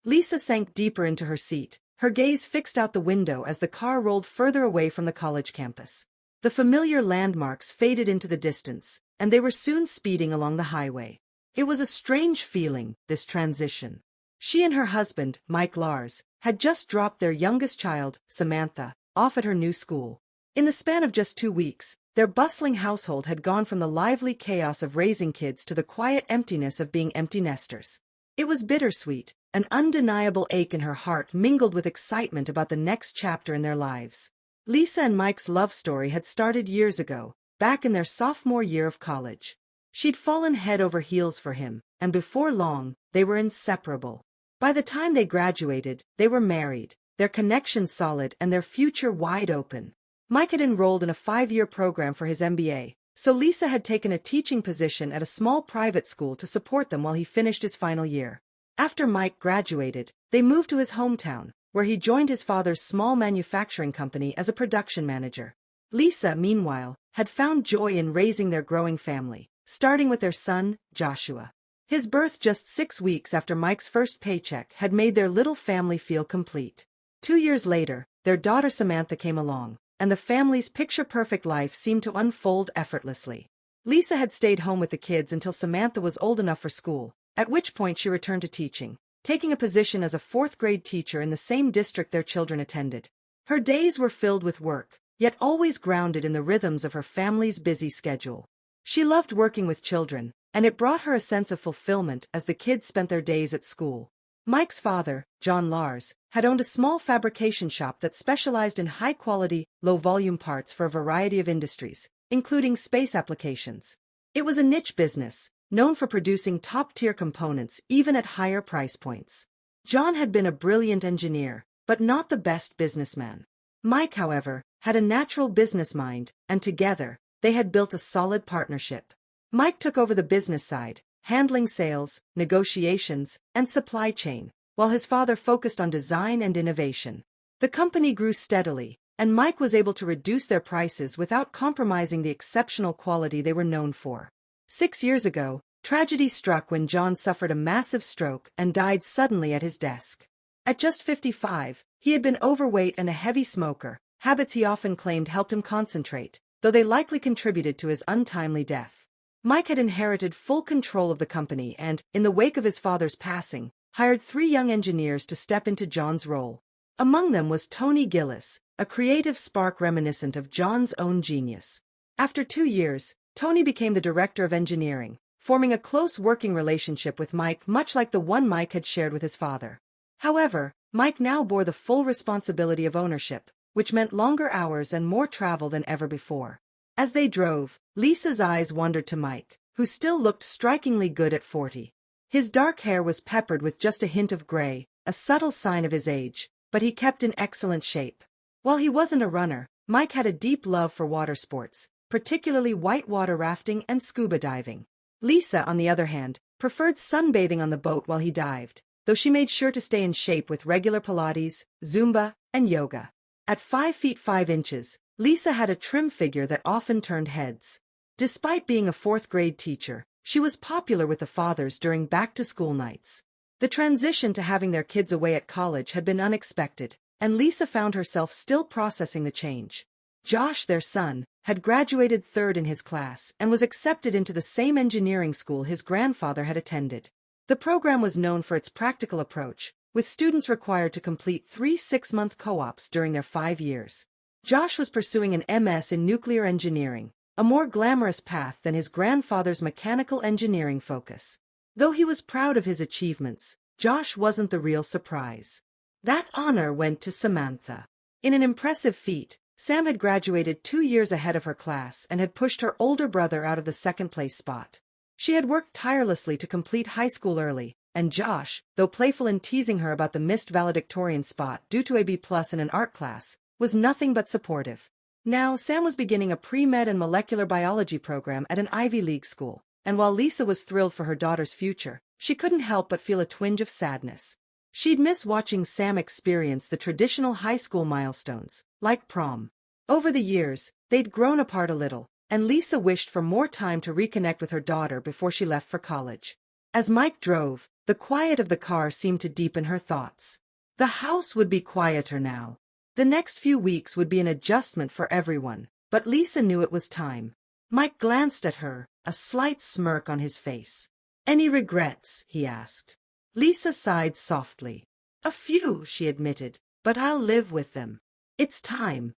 Lisa sank deeper into her seat, her gaze fixed out the window as the car rolled further away from the college campus. The familiar landmarks faded into the distance, and they were soon speeding along the highway. It was a strange feeling, this transition. She and her husband, Mike Lars, had just dropped their youngest child, Samantha, off at her new school. In the span of just 2 weeks, their bustling household had gone from the lively chaos of raising kids to the quiet emptiness of being empty nesters. It was bittersweet, an undeniable ache in her heart mingled with excitement about the next chapter in their lives. Lisa and Mike's love story had started years ago, back in their sophomore year of college. She'd fallen head over heels for him, and before long, they were inseparable. By the time they graduated, they were married, their connection solid and their future wide open. Mike had enrolled in a 5-year program for his MBA, so Lisa had taken a teaching position at a small private school to support them while he finished his final year. After Mike graduated, they moved to his hometown, where he joined his father's small manufacturing company as a production manager. Lisa, meanwhile, had found joy in raising their growing family, starting with their son, Joshua. His birth just 6 weeks after Mike's first paycheck had made their little family feel complete. 2 years later, their daughter Samantha came along, and the family's picture-perfect life seemed to unfold effortlessly. Lisa had stayed home with the kids until Samantha was old enough for school, at which point she returned to teaching, taking a position as a 4th-grade teacher in the same district their children attended. Her days were filled with work, yet always grounded in the rhythms of her family's busy schedule. She loved working with children, and it brought her a sense of fulfillment as the kids spent their days at school. Mike's father, John Lars, had owned a small fabrication shop that specialized in high-quality, low-volume parts for a variety of industries, including space applications. It was a niche business, known for producing top-tier components even at higher price points. John had been a brilliant engineer, but not the best businessman. Mike, however, had a natural business mind, and together, they had built a solid partnership. Mike took over the business side, handling sales, negotiations, and supply chain, while his father focused on design and innovation. The company grew steadily, and Mike was able to reduce their prices without compromising the exceptional quality they were known for. 6 years ago, tragedy struck when John suffered a massive stroke and died suddenly at his desk. At just 55, he had been overweight and a heavy smoker, habits he often claimed helped him concentrate, though they likely contributed to his untimely death. Mike had inherited full control of the company and, in the wake of his father's passing, hired 3 young engineers to step into John's role. Among them was Tony Gillis, a creative spark reminiscent of John's own genius. After 2 years, Tony became the director of engineering, forming a close working relationship with Mike much like the one Mike had shared with his father. However, Mike now bore the full responsibility of ownership, which meant longer hours and more travel than ever before. As they drove, Lisa's eyes wandered to Mike, who still looked strikingly good at 40. His dark hair was peppered with just a hint of gray, a subtle sign of his age, but he kept in excellent shape. While he wasn't a runner, Mike had a deep love for water sports, particularly whitewater rafting and scuba diving. Lisa, on the other hand, preferred sunbathing on the boat while he dived, though she made sure to stay in shape with regular Pilates, Zumba, and yoga. At 5 feet 5 inches, Lisa had a trim figure that often turned heads. Despite being a 4th-grade teacher, she was popular with the fathers during back-to-school nights. The transition to having their kids away at college had been unexpected, and Lisa found herself still processing the change. Josh, their son, had graduated 3rd in his class and was accepted into the same engineering school his grandfather had attended. The program was known for its practical approach, with students required to complete 3 6-month co-ops during their 5 years. Josh was pursuing an MS in nuclear engineering, a more glamorous path than his grandfather's mechanical engineering focus. Though he was proud of his achievements, Josh wasn't the real surprise. That honor went to Samantha. In an impressive feat, Sam had graduated 2 years ahead of her class and had pushed her older brother out of the 2nd-place spot. She had worked tirelessly to complete high school early, and Josh, though playful in teasing her about the missed valedictorian spot due to a B+ in an art class, was nothing but supportive. Now, Sam was beginning a pre-med and molecular biology program at an Ivy League school, and while Lisa was thrilled for her daughter's future, she couldn't help but feel a twinge of sadness. She'd miss watching Sam experience the traditional high school milestones, like prom. Over the years, they'd grown apart a little, and Lisa wished for more time to reconnect with her daughter before she left for college. As Mike drove, The quiet of the car seemed to deepen her thoughts. The house would be quieter now. The next few weeks would be an adjustment for everyone, but Lisa knew it was time. Mike glanced at her, a slight smirk on his face. "Any regrets?" he asked. Lisa sighed softly. "A few," she admitted, "but I'll live with them. It's time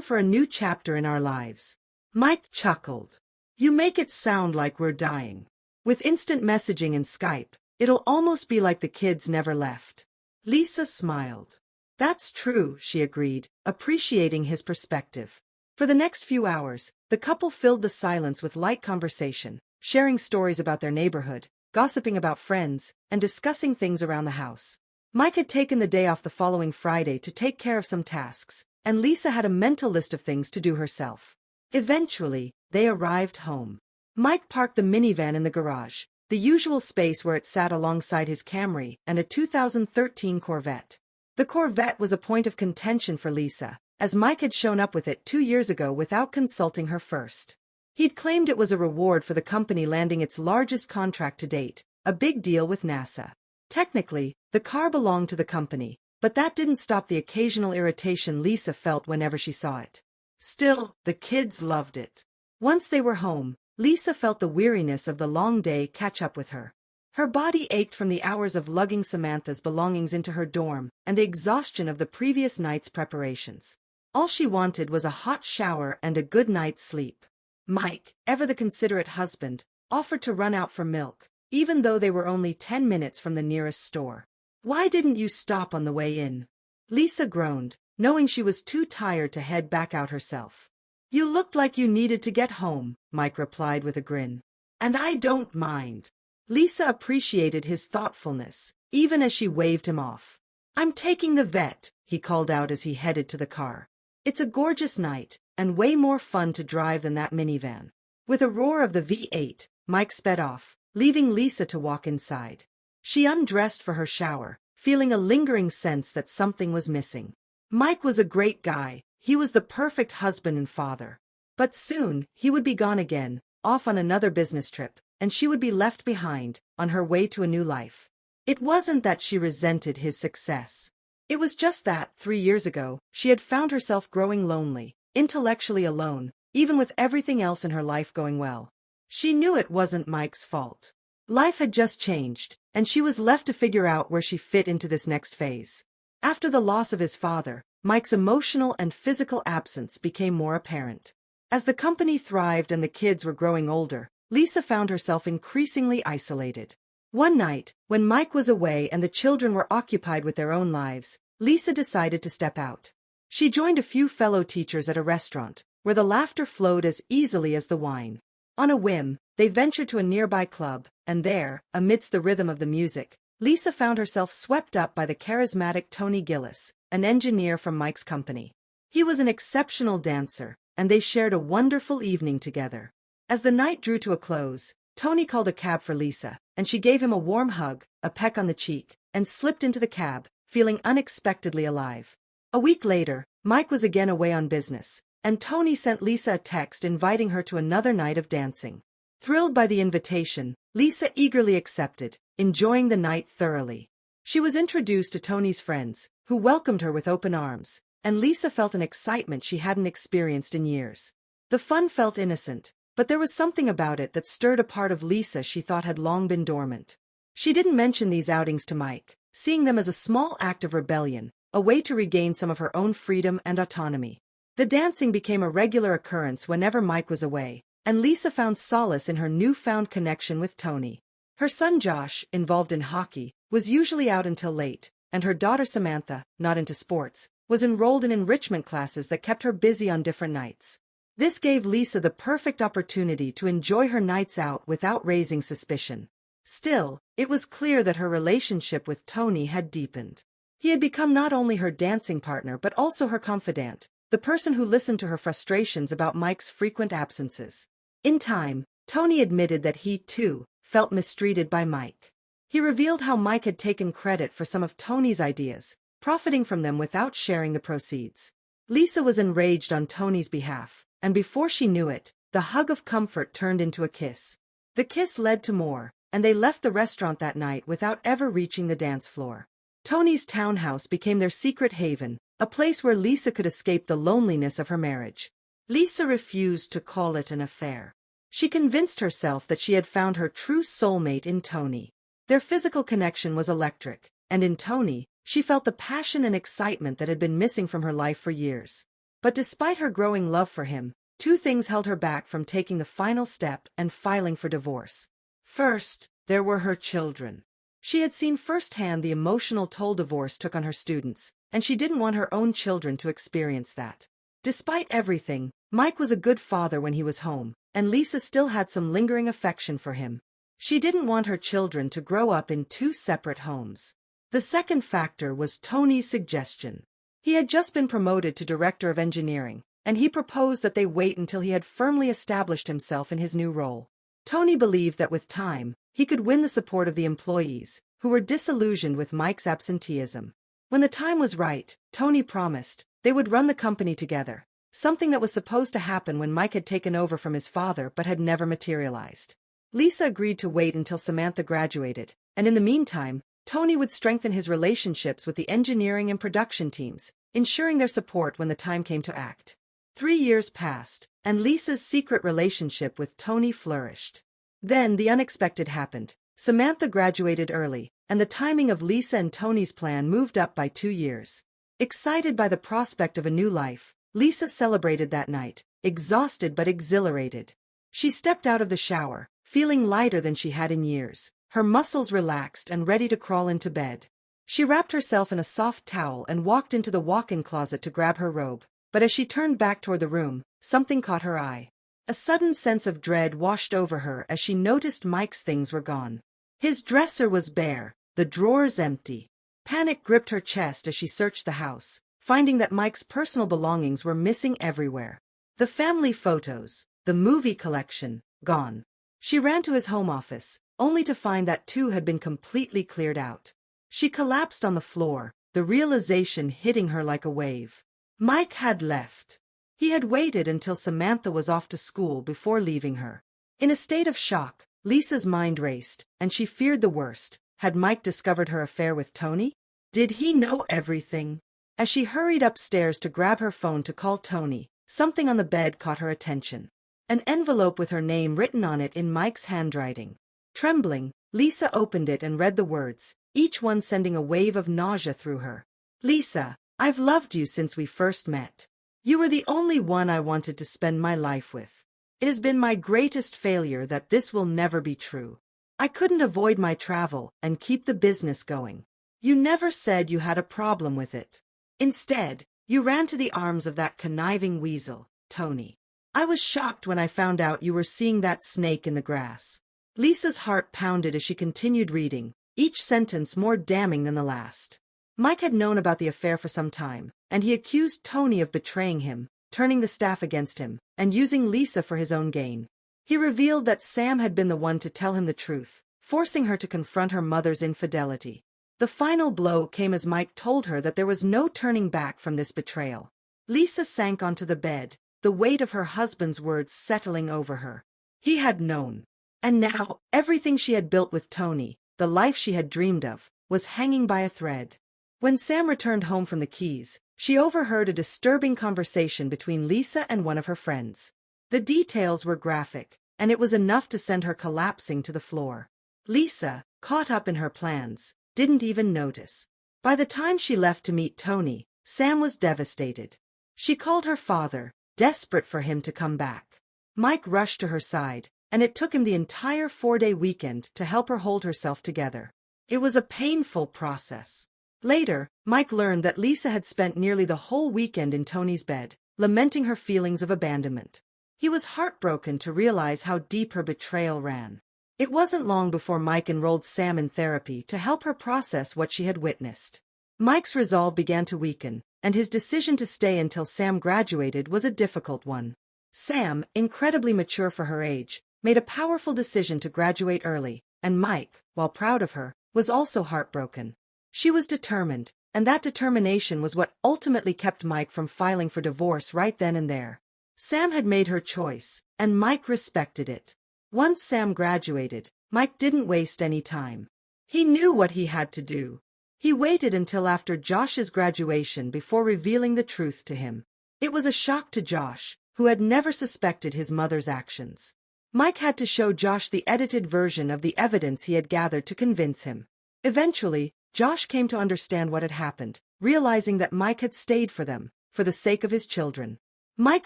for a new chapter in our lives." Mike chuckled. "You make it sound like we're dying. With instant messaging and Skype, it'll almost be like the kids never left." Lisa smiled. "That's true," she agreed, appreciating his perspective. For the next few hours, the couple filled the silence with light conversation, sharing stories about their neighborhood, gossiping about friends, and discussing things around the house. Mike had taken the day off the following Friday to take care of some tasks, and Lisa had a mental list of things to do herself. Eventually, they arrived home. Mike parked the minivan in the garage, the usual space where it sat alongside his Camry and a 2013 Corvette. The Corvette was a point of contention for Lisa, as Mike had shown up with it 2 years ago without consulting her first. He'd claimed it was a reward for the company landing its largest contract to date, a big deal with NASA. Technically, the car belonged to the company, but that didn't stop the occasional irritation Lisa felt whenever she saw it. Still, the kids loved it. Once they were home, Lisa felt the weariness of the long day catch up with her. Her body ached from the hours of lugging Samantha's belongings into her dorm and the exhaustion of the previous night's preparations. All she wanted was a hot shower and a good night's sleep. Mike, ever the considerate husband, offered to run out for milk, even though they were only 10 minutes from the nearest store. "Why didn't you stop on the way in?" Lisa groaned, knowing she was too tired to head back out herself. "You looked like you needed to get home," Mike replied with a grin. "And I don't mind." Lisa appreciated his thoughtfulness, even as she waved him off. "I'm taking the vet," he called out as he headed to the car. "It's a gorgeous night, and way more fun to drive than that minivan." With a roar of the V8, Mike sped off, leaving Lisa to walk inside. She undressed for her shower, feeling a lingering sense that something was missing. Mike was a great guy, he was the perfect husband and father. But soon, he would be gone again, off on another business trip, and she would be left behind, on her way to a new life. It wasn't that she resented his success. It was just that, 3 years ago, she had found herself growing lonely, intellectually alone, even with everything else in her life going well. She knew it wasn't Mike's fault. Life had just changed, and she was left to figure out where she fit into this next phase. After the loss of his father, Mike's emotional and physical absence became more apparent. As the company thrived and the kids were growing older, Lisa found herself increasingly isolated. One night, when Mike was away and the children were occupied with their own lives, Lisa decided to step out. She joined a few fellow teachers at a restaurant, where the laughter flowed as easily as the wine. On a whim, they ventured to a nearby club, and there, amidst the rhythm of the music, Lisa found herself swept up by the charismatic Tony Gillis, an engineer from Mike's company. He was an exceptional dancer, and they shared a wonderful evening together. As the night drew to a close, Tony called a cab for Lisa, and she gave him a warm hug, a peck on the cheek, and slipped into the cab, feeling unexpectedly alive. A week later, Mike was again away on business, and Tony sent Lisa a text inviting her to another night of dancing. Thrilled by the invitation, Lisa eagerly accepted, enjoying the night thoroughly. She was introduced to Tony's friends, who welcomed her with open arms, and Lisa felt an excitement she hadn't experienced in years. The fun felt innocent, but there was something about it that stirred a part of Lisa she thought had long been dormant. She didn't mention these outings to Mike, seeing them as a small act of rebellion, a way to regain some of her own freedom and autonomy. The dancing became a regular occurrence whenever Mike was away, and Lisa found solace in her newfound connection with Tony. Her son Josh, involved in hockey, was usually out until late, and her daughter Samantha, not into sports, was enrolled in enrichment classes that kept her busy on different nights. This gave Lisa the perfect opportunity to enjoy her nights out without raising suspicion. Still, it was clear that her relationship with Tony had deepened. He had become not only her dancing partner but also her confidant, the person who listened to her frustrations about Mike's frequent absences. In time, Tony admitted that he, too, felt mistreated by Mike. He revealed how Mike had taken credit for some of Tony's ideas, profiting from them without sharing the proceeds. Lisa was enraged on Tony's behalf, and before she knew it, the hug of comfort turned into a kiss. The kiss led to more, and they left the restaurant that night without ever reaching the dance floor. Tony's townhouse became their secret haven, a place where Lisa could escape the loneliness of her marriage. Lisa refused to call it an affair. She convinced herself that she had found her true soulmate in Tony. Their physical connection was electric, and in Tony, she felt the passion and excitement that had been missing from her life for years. But despite her growing love for him, two things held her back from taking the final step and filing for divorce. First, there were her children. She had seen firsthand the emotional toll divorce took on her students, and she didn't want her own children to experience that. Despite everything, Mike was a good father when he was home, and Lisa still had some lingering affection for him. She didn't want her children to grow up in two separate homes. The second factor was Tony's suggestion. He had just been promoted to director of engineering, and he proposed that they wait until he had firmly established himself in his new role. Tony believed that with time, he could win the support of the employees, who were disillusioned with Mike's absenteeism. When the time was right, Tony promised they would run the company together, something that was supposed to happen when Mike had taken over from his father but had never materialized. Lisa agreed to wait until Samantha graduated, and in the meantime, Tony would strengthen his relationships with the engineering and production teams, ensuring their support when the time came to act. 3 years passed, and Lisa's secret relationship with Tony flourished. Then the unexpected happened. Samantha graduated early, and the timing of Lisa and Tony's plan moved up by 2 years. Excited by the prospect of a new life, Lisa celebrated that night, exhausted but exhilarated. She stepped out of the shower, feeling lighter than she had in years, her muscles relaxed and ready to crawl into bed. She wrapped herself in a soft towel and walked into the walk-in closet to grab her robe, but as she turned back toward the room, something caught her eye. A sudden sense of dread washed over her as she noticed Mike's things were gone. His dresser was bare, the drawers empty. Panic gripped her chest as she searched the house, finding that Mike's personal belongings were missing everywhere. The family photos, the movie collection, gone. She ran to his home office, only to find that too had been completely cleared out. She collapsed on the floor, the realization hitting her like a wave. Mike had left. He had waited until Samantha was off to school before leaving her. In a state of shock, Lisa's mind raced, and she feared the worst. Had Mike discovered her affair with Tony? Did he know everything? As she hurried upstairs to grab her phone to call Tony, something on the bed caught her attention. An envelope with her name written on it in Mike's handwriting. Trembling, Lisa opened it and read the words, each one sending a wave of nausea through her. Lisa, I've loved you since we first met. You were the only one I wanted to spend my life with. It has been my greatest failure that this will never be true. I couldn't avoid my travel and keep the business going. You never said you had a problem with it. Instead, you ran to the arms of that conniving weasel, Tony. I was shocked when I found out you were seeing that snake in the grass. Lisa's heart pounded as she continued reading, each sentence more damning than the last. Mike had known about the affair for some time, and he accused Tony of betraying him, turning the staff against him, and using Lisa for his own gain. He revealed that Sam had been the one to tell him the truth, forcing her to confront her mother's infidelity. The final blow came as Mike told her that there was no turning back from this betrayal. Lisa sank onto the bed, the weight of her husband's words settling over her. He had known. And now, everything she had built with Tony, the life she had dreamed of, was hanging by a thread. When Sam returned home from the Keys, she overheard a disturbing conversation between Lisa and one of her friends. The details were graphic, and it was enough to send her collapsing to the floor. Lisa, caught up in her plans, didn't even notice. By the time she left to meet Tony, Sam was devastated. She called her father, desperate for him to come back. Mike rushed to her side, and it took him the entire 4-day weekend to help her hold herself together. It was a painful process. Later, Mike learned that Lisa had spent nearly the whole weekend in Tony's bed, lamenting her feelings of abandonment. He was heartbroken to realize how deep her betrayal ran. It wasn't long before Mike enrolled Sam in therapy to help her process what she had witnessed. Mike's resolve began to weaken, and his decision to stay until Sam graduated was a difficult one. Sam, incredibly mature for her age, made a powerful decision to graduate early, and Mike, while proud of her, was also heartbroken. She was determined, and that determination was what ultimately kept Mike from filing for divorce right then and there. Sam had made her choice, and Mike respected it. Once Sam graduated, Mike didn't waste any time. He knew what he had to do. He waited until after Josh's graduation before revealing the truth to him. It was a shock to Josh, who had never suspected his mother's actions. Mike had to show Josh the edited version of the evidence he had gathered to convince him. Eventually, Josh came to understand what had happened, realizing that Mike had stayed for them, for the sake of his children. Mike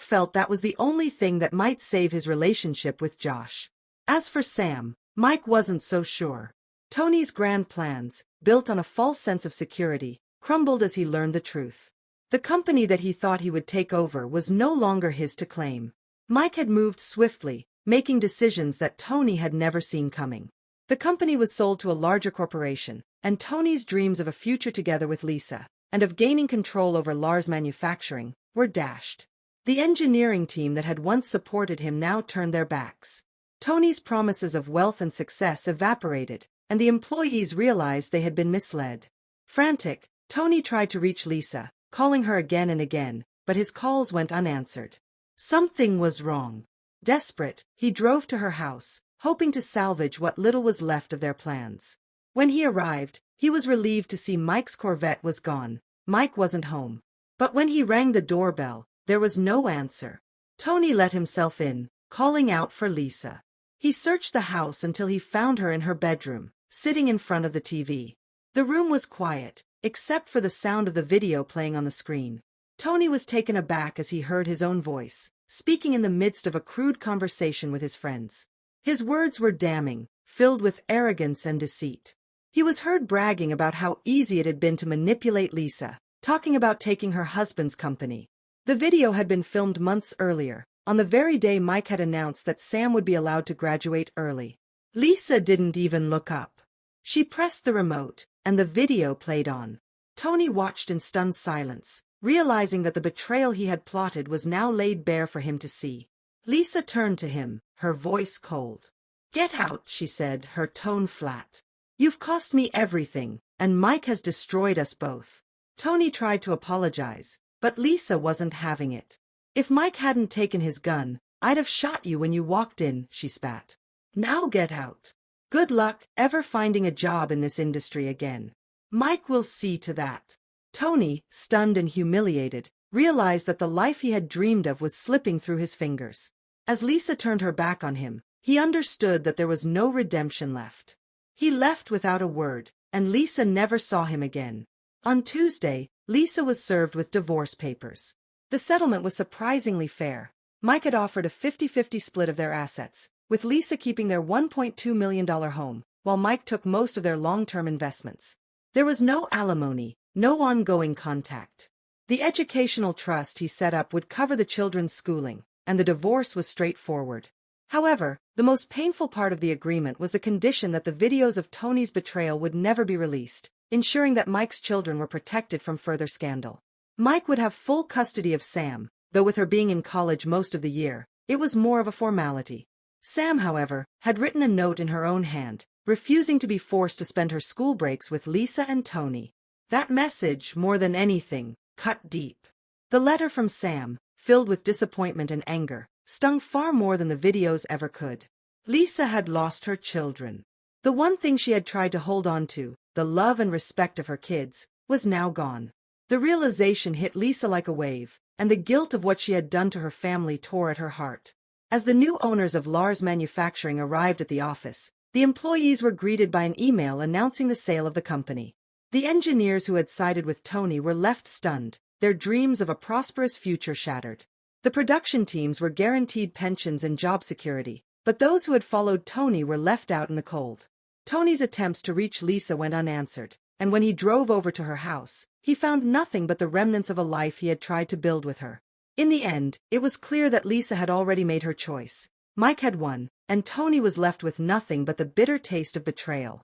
felt that was the only thing that might save his relationship with Josh. As for Sam, Mike wasn't so sure. Tony's grand plans, built on a false sense of security, crumbled as he learned the truth. The company that he thought he would take over was no longer his to claim. Mike had moved swiftly, making decisions that Tony had never seen coming. The company was sold to a larger corporation, and Tony's dreams of a future together with Lisa, and of gaining control over Lars Manufacturing, were dashed. The engineering team that had once supported him now turned their backs. Tony's promises of wealth and success evaporated, and the employees realized they had been misled. Frantic, Tony tried to reach Lisa, calling her again and again, but his calls went unanswered. Something was wrong. Desperate, he drove to her house, hoping to salvage what little was left of their plans. When he arrived, he was relieved to see Mike's Corvette was gone. Mike wasn't home. But when he rang the doorbell, there was no answer. Tony let himself in, calling out for Lisa. He searched the house until he found her in her bedroom, sitting in front of the TV. The room was quiet, except for the sound of the video playing on the screen. Tony was taken aback as he heard his own voice, speaking in the midst of a crude conversation with his friends. His words were damning, filled with arrogance and deceit. He was heard bragging about how easy it had been to manipulate Lisa, talking about taking her husband's company. The video had been filmed months earlier, on the very day Mike had announced that Sam would be allowed to graduate early. Lisa didn't even look up. She pressed the remote, and the video played on. Tony watched in stunned silence, realizing that the betrayal he had plotted was now laid bare for him to see. Lisa turned to him, her voice cold. "Get out," she said, her tone flat. "You've cost me everything, and Mike has destroyed us both." Tony tried to apologize, but Lisa wasn't having it. "If Mike hadn't taken his gun, I'd have shot you when you walked in," she spat. "Now get out. Good luck ever finding a job in this industry again. Mike will see to that." Tony, stunned and humiliated, realized that the life he had dreamed of was slipping through his fingers. As Lisa turned her back on him, he understood that there was no redemption left. He left without a word, and Lisa never saw him again. On Tuesday, Lisa was served with divorce papers. The settlement was surprisingly fair. Mike had offered a 50-50 split of their assets, with Lisa keeping their $1.2 million home, while Mike took most of their long-term investments. There was no alimony, no ongoing contact. The educational trust he set up would cover the children's schooling, and the divorce was straightforward. However, the most painful part of the agreement was the condition that the videos of Tony's betrayal would never be released, ensuring that Mike's children were protected from further scandal. Mike would have full custody of Sam, though with her being in college most of the year, it was more of a formality. Sam, however, had written a note in her own hand, refusing to be forced to spend her school breaks with Lisa and Tony. That message, more than anything, cut deep. The letter from Sam, filled with disappointment and anger, stung far more than the videos ever could. Lisa had lost her children. The one thing she had tried to hold on to, the love and respect of her kids, was now gone. The realization hit Lisa like a wave, and the guilt of what she had done to her family tore at her heart. As the new owners of Lars Manufacturing arrived at the office, the employees were greeted by an email announcing the sale of the company. The engineers who had sided with Tony were left stunned, their dreams of a prosperous future shattered. The production teams were guaranteed pensions and job security, but those who had followed Tony were left out in the cold. Tony's attempts to reach Lisa went unanswered, and when he drove over to her house, he found nothing but the remnants of a life he had tried to build with her. In the end, it was clear that Lisa had already made her choice. Mike had won, and Tony was left with nothing but the bitter taste of betrayal.